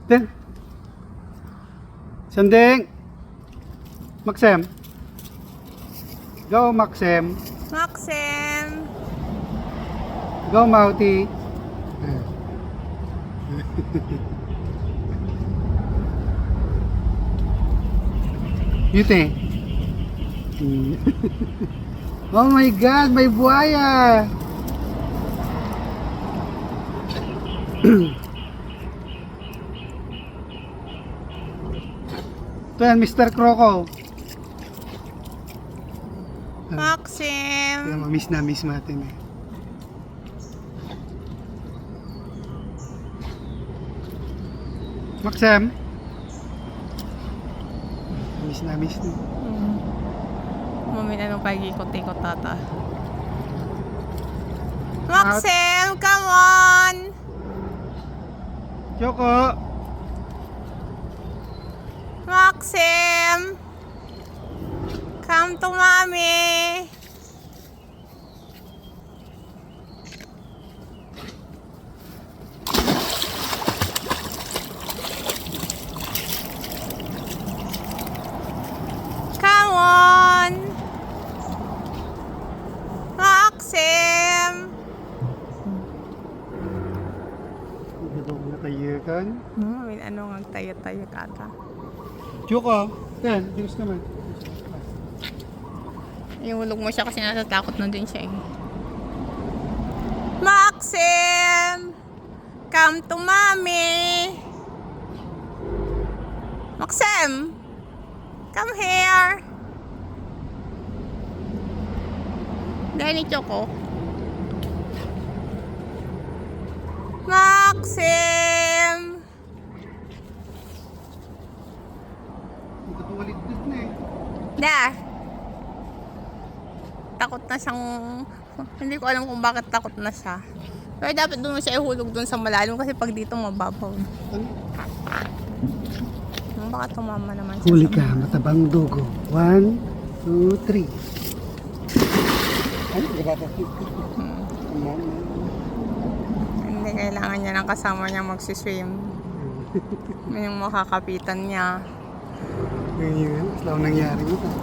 Then, Sanding. Maxim. Go, Maxim. Maxim! Go, Mauti. Yute. Oh my God, may buhaya. Ito yan, Mr. Croco. Maxim! Kaya miss natin eh. Maxim. Miss na. Mami na nung pag-ikot-ikot tata. Maxim, come on! Choco. Maxim! Come to mommy! Come on! Maxim! Hindi ba mo natayikan? Mami, ano nga tayo-tayo tata? Choco. Yan, dinis naman. Iulog mo siya kasi natatakot na din siya eh. Maxim! Come to mommy! Maxim! Come here! Dahil ni Choco. Maxim! Ito tumalidid na eh. Da! Takot na siyang... Hindi ko alam kung bakit takot na siya. Pero dapat doon mo siya ihulog doon sa malalim kasi pag dito mababaw. Baka tumama naman siya. Huli ka, matabang dugo. 1, 2, 3. Ay, Hindi kailangan niya ng kasama niya magsiswim. Yung makakapitan niya. Ngayon, slow nangyari mo.